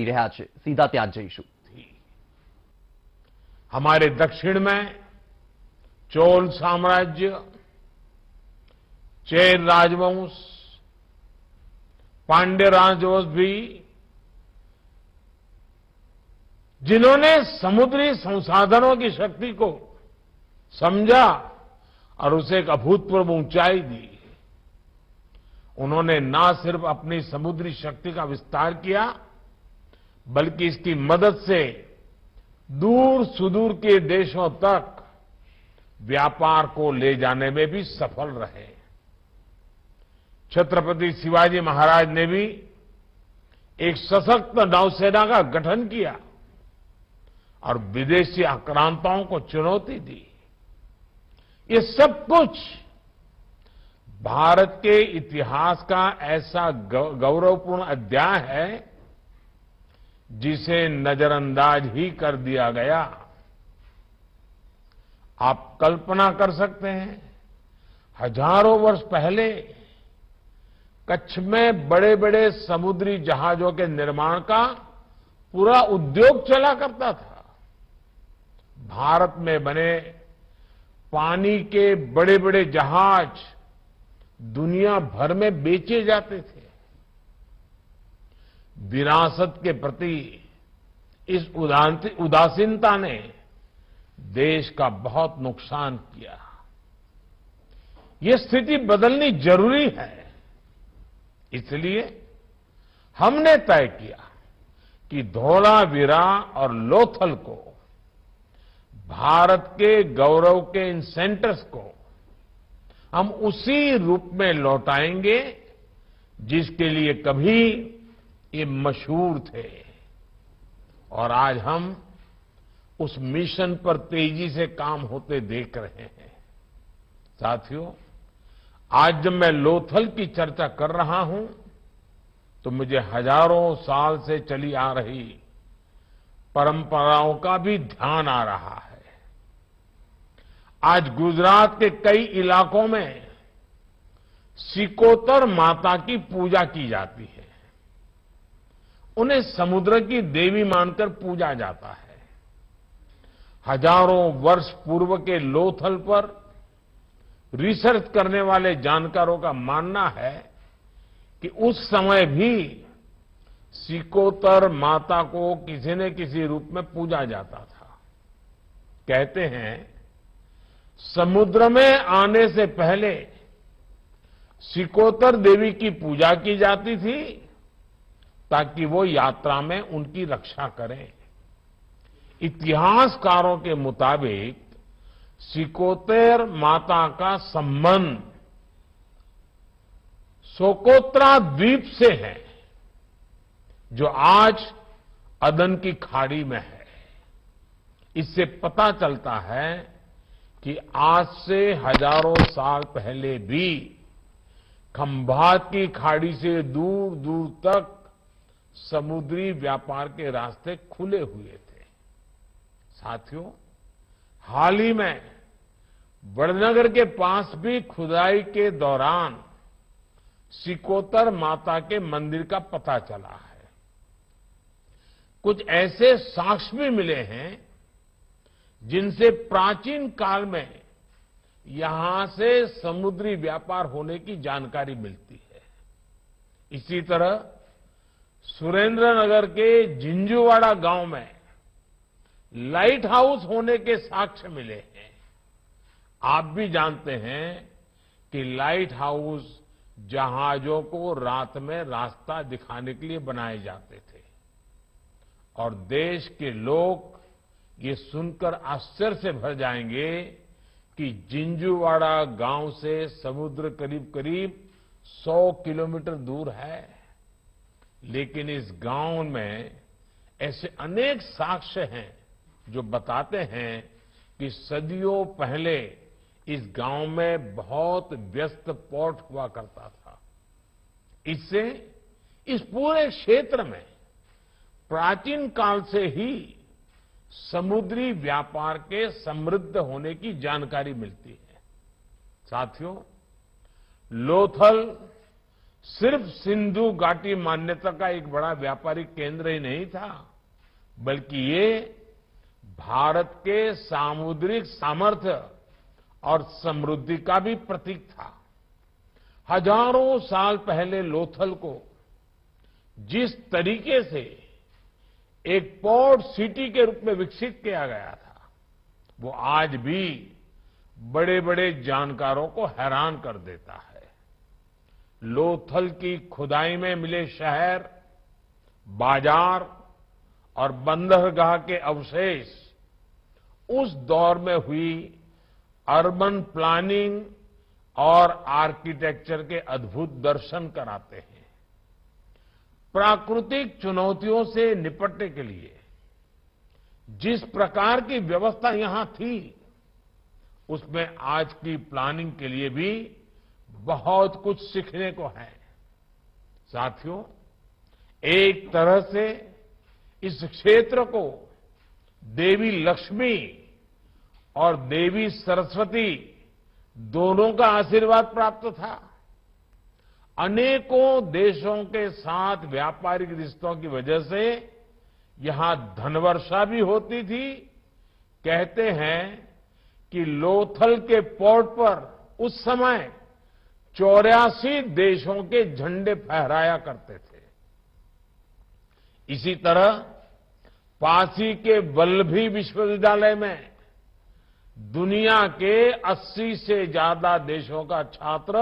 રહ્યા છે. સીધા ત્યાં જઈશું. हमारे दक्षिण में चोल साम्राज्य, चेर राजवंश, पांड्य राजवंश भी, जिन्होंने समुद्री संसाधनों की शक्ति को समझा और उसे एक अभूतपूर्व ऊंचाई दी, उन्होंने न सिर्फ अपनी समुद्री शक्ति का विस्तार किया, बल्कि इसकी मदद से दूर सुदूर के देशों तक व्यापार को ले जाने में भी सफल रहे. छत्रपति शिवाजी महाराज ने भी एक सशक्त नौसेना का गठन किया और विदेशी आक्रांताओं को चुनौती दी. ये सब कुछ भारत के इतिहास का ऐसा गौरवपूर्ण अध्याय है जिसे नजरअंदाज ही कर दिया गया. आप कल्पना कर सकते हैं, हजारों वर्ष पहले कच्छ में बड़े बड़े समुद्री जहाजों के निर्माण का पूरा उद्योग चला करता था. भारत में बने पानी के बड़े बड़े जहाज दुनिया भर में बेचे जाते थे. विरासत के प्रति इस उदासीनता ने देश का बहुत नुकसान किया. ये स्थिति बदलनी जरूरी है. इसलिए हमने तय किया कि धौलावीरा और लोथल को, भारत के गौरव के इन सेंटर्स को हम उसी रूप में लौटाएंगे जिसके लिए कभी ये मशहूर थे. और आज हम उस मिशन पर तेजी से काम होते देख रहे हैं. साथियों, आज जब मैं लोथल की चर्चा कर रहा हूं तो मुझे हजारों साल से चली आ रही परंपराओं का भी ध्यान आ रहा है. आज गुजरात के कई इलाकों में सिकोतर माता की पूजा की जाती है. उन्हें समुद्र की देवी मानकर पूजा जाता है. हजारों वर्ष पूर्व के लोथल पर रिसर्च करने वाले जानकारों का मानना है कि उस समय भी सिकोतर माता को किसी न किसी रूप में पूजा जाता था. कहते हैं, समुद्र में आने से पहले सिकोतर देवी की पूजा की जाती थी ताकि वो यात्रा में उनकी रक्षा करें. इतिहासकारों के मुताबिक सिकोतर माता का संबंध सोकोत्रा द्वीप से है, जो आज अदन की खाड़ी में है. इससे पता चलता है कि आज से हजारों साल पहले भी खंभात की खाड़ी से दूर दूर तक समुद्री व्यापार के रास्ते खुले हुए थे. साथियों, हाल ही में वड़नगर के पास भी खुदाई के दौरान सिकोतर माता के मंदिर का पता चला है. कुछ ऐसे साक्ष्य भी मिले हैं जिनसे प्राचीन काल में यहां से समुद्री व्यापार होने की जानकारी मिलती है. इसी तरह सुरेंद्रनगर के जिंजूवाड़ा गांव में लाइट हाउस होने के साक्ष्य मिले हैं. आप भी जानते हैं कि लाइट हाउस जहाजों को रात में रास्ता दिखाने के लिए बनाए जाते थे. और देश के लोग ये सुनकर आश्चर्य से भर जाएंगे कि जिंजूवाड़ा गांव से समुद्र करीब करीब 100 किलोमीटर दूर है. लेकिन इस गांव में ऐसे अनेक साक्ष्य हैं जो बताते हैं कि सदियों पहले इस गांव में बहुत व्यस्त पोर्ट हुआ करता था. इससे इस पूरे क्षेत्र में प्राचीन काल से ही समुद्री व्यापार के समृद्ध होने की जानकारी मिलती है. साथियों, लोथल सिर्फ सिंधु घाटी मान्यता का एक बड़ा व्यापारिक केंद्र ही नहीं था, बल्कि ये भारत के सामुद्रिक सामर्थ्य और समृद्धि का भी प्रतीक था। हजारों साल पहले लोथल को जिस तरीके से एक पोर्ट सिटी के रूप में विकसित किया गया था, वो आज भी बड़े बड़े जानकारों को हैरान कर देता है। लोथल की खुदाई में मिले शहर, बाजार और बंदरगाह के अवशेष उस दौर में हुई अर्बन प्लानिंग और आर्किटेक्चर के अद्भुत दर्शन कराते हैं। प्राकृतिक चुनौतियों से निपटने के लिए जिस प्रकार की व्यवस्था यहां थी, उसमें आज की प्लानिंग के लिए भी बहुत कुछ सीखने को है। साथियों, एक तरह से इस क्षेत्र को देवी लक्ष्मी और देवी सरस्वती दोनों का आशीर्वाद प्राप्त था। अनेकों देशों के साथ व्यापारिक रिश्तों की वजह से यहां धनवर्षा भी होती थी। कहते हैं कि लोथल के पोर्ट पर उस समय 84 देशों के झंडे फहराया करते थे। इसी तरह पासी के वल्लभी विश्वविद्यालय में दुनिया के 80 से ज्यादा देशों का छात्र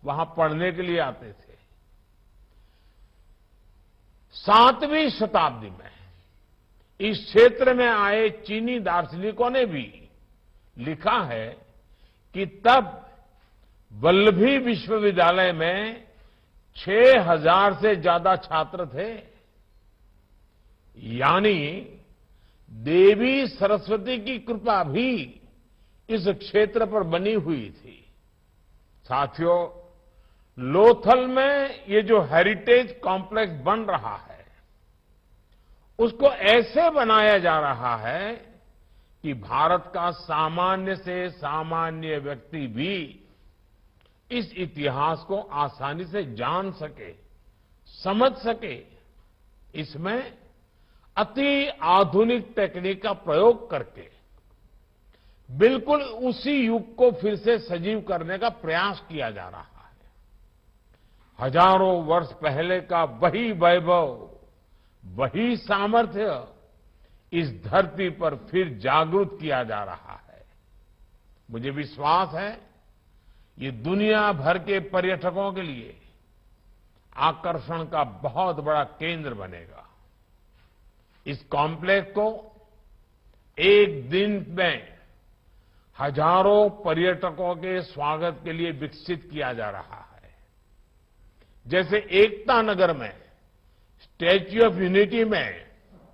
वहां पढ़ने के लिए आते थे। 7वीं शताब्दी में इस क्षेत्र में आए चीनी दार्शनिकों ने भी लिखा है कि तब वल्लभी विश्वविद्यालय में 6000 से ज्यादा छात्र थे। यानी देवी सरस्वती की कृपा भी इस क्षेत्र पर बनी हुई थी। साथियों, लोथल में ये जो हेरिटेज कॉम्प्लेक्स बन रहा है, उसको ऐसे बनाया जा रहा है कि भारत का सामान्य से सामान्य व्यक्ति भी इस इतिहास को आसानी से जान सके, समझ सके। इसमें अति आधुनिक टेक्निक का प्रयोग करके बिल्कुल उसी युग को फिर से सजीव करने का प्रयास किया जा रहा है। हजारों वर्ष पहले का वही वैभव, वही सामर्थ्य इस धरती पर फिर जागृत किया जा रहा है। मुझे विश्वास है ये दुनिया भर के पर्यटकों के लिए आकर्षण का बहुत बड़ा केंद्र बनेगा। इस कॉम्प्लेक्स को एक दिन में हजारों पर्यटकों के स्वागत के लिए विकसित किया जा रहा है। जैसे एकता नगर में स्टैच्यू ऑफ यूनिटी में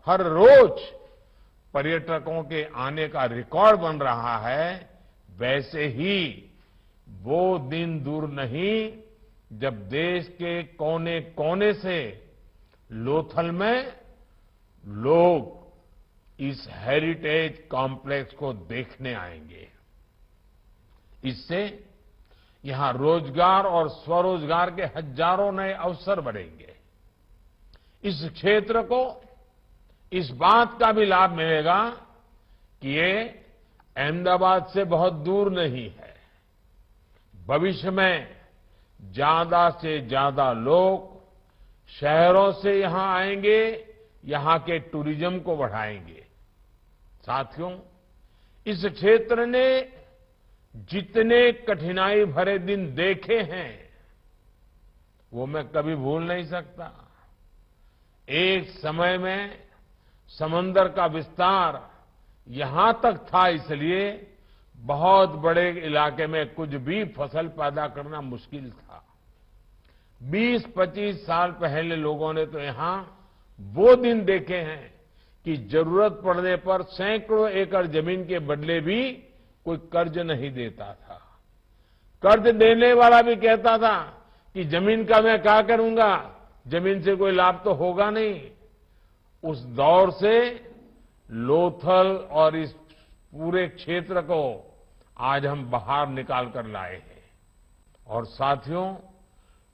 हर रोज पर्यटकों के आने का रिकॉर्ड बन रहा है, वैसे ही वो दिन दूर नहीं जब देश के कोने कोने से लोथल में लोग इस हेरिटेज कॉम्प्लेक्स को देखने आएंगे। इससे यहां रोजगार और स्वरोजगार के हजारों नए अवसर बढ़ेंगे। इस क्षेत्र को इस बात का भी लाभ मिलेगा कि ये अहमदाबाद से बहुत दूर नहीं है। भविष्य में ज्यादा से ज्यादा लोग शहरों से यहां आएंगे, यहां के टूरिज्म को बढ़ाएंगे। साथियों, इस क्षेत्र ने जितने कठिनाई भरे दिन देखे हैं, वो मैं कभी भूल नहीं सकता। एक समय में समंदर का विस्तार यहां तक था, इसलिए बहुत बड़े इलाके में कुछ भी फसल पैदा करना मुश्किल था। 20-25 साल पहले लोगों ने तो यहां वो दिन देखे हैं कि जरूरत पड़ने पर सैकड़ों एकड़ जमीन के बदले भी कोई कर्ज नहीं देता था। कर्ज देने वाला भी कहता था कि जमीन का मैं क्या करूंगा, जमीन से कोई लाभ तो होगा नहीं। उस दौर से लोथल और इस पूरे क्षेत्र को आज हम बाहर निकाल कर लाए हैं। और साथियों,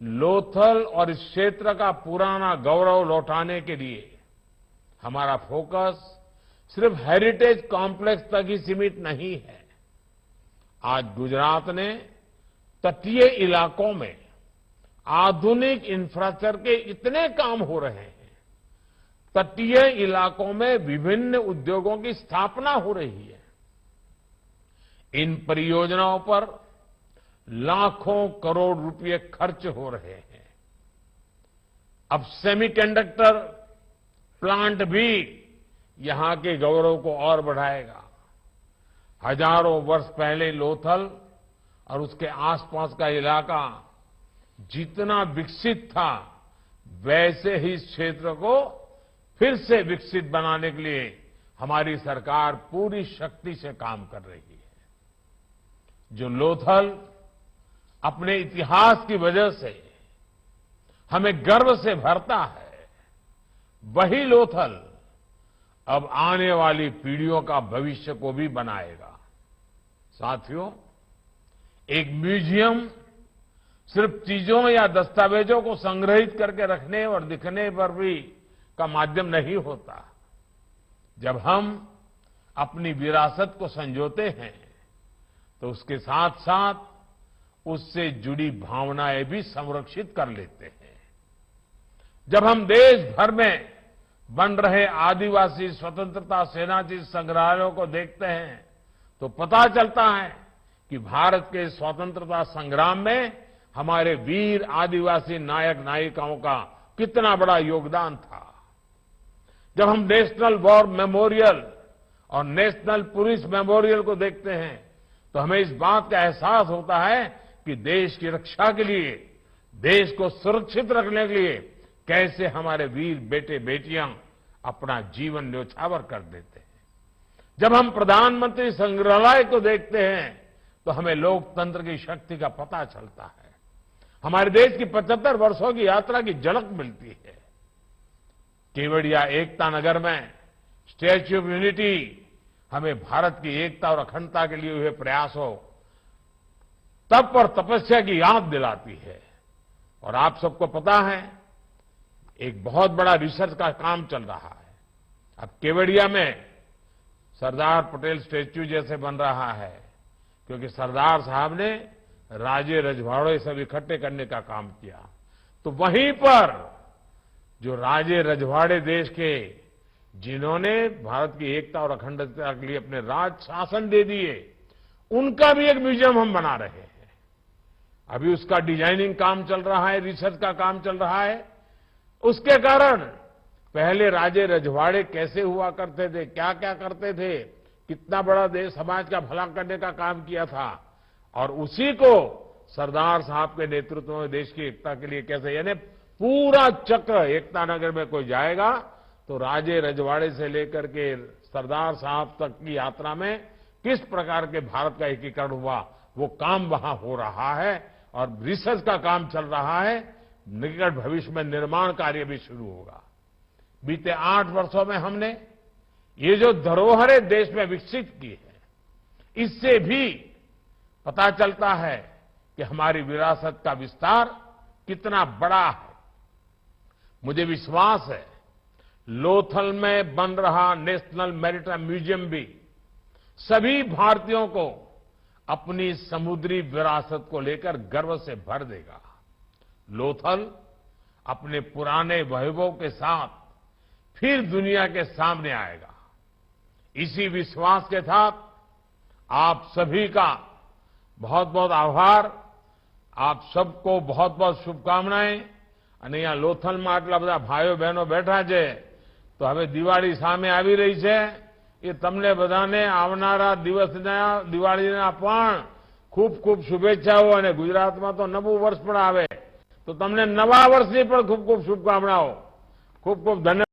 लोथल और इस क्षेत्र का पुराना गौरव लौटाने के लिए हमारा फोकस सिर्फ हेरिटेज कॉम्प्लेक्स तक ही सीमित नहीं है। आज गुजरात ने तटीय इलाकों में आधुनिक इंफ्रास्ट्रक्चर के इतने काम हो रहे हैं, तटीय इलाकों में विभिन्न उद्योगों की स्थापना हो रही है। इन परियोजनाओं पर लाखों करोड़ रुपए खर्च हो रहे हैं। अब सेमीकंडक्टर प्लांट भी यहां के गौरव को और बढ़ाएगा। हजारों वर्ष पहले लोथल और उसके आसपास का इलाका जितना विकसित था, वैसे ही इस क्षेत्र को फिर से विकसित बनाने के लिए हमारी सरकार पूरी शक्ति से काम कर रही है। जो लोथल अपने इतिहास की वजह से हमें गर्व से भरता है, वही लोथल अब आने वाली पीढ़ियों का भविष्य को भी बनाएगा। साथियों, एक म्यूजियम सिर्फ चीजों या दस्तावेजों को संग्रहित करके रखने और दिखने पर भी का माध्यम नहीं होता। जब हम अपनी विरासत को संजोते हैं तो उसके साथ साथ उससे जुड़ी भावनाएं भी संरक्षित कर लेते हैं। जब हम देश भर में बन रहे आदिवासी स्वतंत्रता सेनानी संग्रहालयों को देखते हैं तो पता चलता है कि भारत के स्वतंत्रता संग्राम में हमारे वीर आदिवासी नायक नायिकाओं का कितना बड़ा योगदान था। जब हम नेशनल वॉर मेमोरियल और नेशनल पुलिस मेमोरियल को देखते हैं तो हमें इस बात का एहसास होता है कि देश की रक्षा के लिए, देश को सुरक्षित रखने के लिए कैसे हमारे वीर बेटे बेटियां अपना जीवन न्यौछावर कर देते हैं। जब हम प्रधानमंत्री संग्रहालय को देखते हैं तो हमें लोकतंत्र की शक्ति का पता चलता है। हमारे देश की 75 वर्षों की यात्रा की झलक मिलती है। केवड़िया एकता नगर में स्टैच्यू ऑफ यूनिटी हमें भारत की एकता और अखंडता के लिए हुए प्रयासों, तप और तपस्या की याद दिलाती है। और आप सबको पता है, एक बहुत बड़ा रिसर्च का काम चल रहा है। अब केवड़िया में सरदार पटेल स्टैच्यू जैसे बन रहा है, क्योंकि सरदार साहब ने राजे रजवाड़े सब इकट्ठे करने का काम किया। तो वहीं पर जो राजे रजवाड़े देश के, जिन्होंने भारत की एकता और अखंडता के लिए अपने राज शासन दे दिए, उनका भी एक म्यूजियम हम बना रहे हैं। अभी उसका डिजाइनिंग काम चल रहा है, रिसर्च का काम चल रहा है। उसके कारण पहले राजे रजवाड़े कैसे हुआ करते थे, क्या क्या करते थे, कितना बड़ा देश समाज का भला करने का काम किया था, और उसी को सरदार साहब के नेतृत्व में देश की एकता के लिए कैसे, यानी पूरा चक्र एकता नगर में कोई जाएगा तो राजे रजवाड़े से लेकर के सरदार साहब तक की यात्रा में किस प्रकार के भारत का एकीकरण हुआ, वो काम वहां हो रहा है और रिसर्च का काम चल रहा है। निकट भविष्य में निर्माण कार्य भी शुरू होगा। बीते 8 वर्षों में हमने ये जो धरोहरें देश में विकसित की है, इससे भी पता चलता है कि हमारी विरासत का विस्तार कितना बड़ा है। मुझे विश्वास है लोथल में बन रहा नेशनल मैरीटाइम म्यूजियम भी सभी भारतीयों को अपनी समुद्री विरासत को लेकर गर्व से भर देगा। लोथल अपने पुराने वैभव के साथ फिर दुनिया के सामने आएगा। इसी विश्वास के साथ आप सभी का बहुत बहुत आभार, आप सबको बहुत बहुत शुभकामनाएं। અને અહીંયા લોથલમાં આટલા બધા ભાઈઓ બહેનો બેઠા છે તો હવે દિવાળી સામે આવી રહી છે, એ તમને બધાને આવનારા દિવસના દિવાળીના પણ ખૂબ ખૂબ શુભેચ્છાઓ, અને ગુજરાતમાં તો નવું વર્ષ પણ આવે તો તમને નવા વર્ષની પણ ખૂબ ખૂબ શુભકામનાઓ. ખૂબ ખૂબ ધન્યવાદ.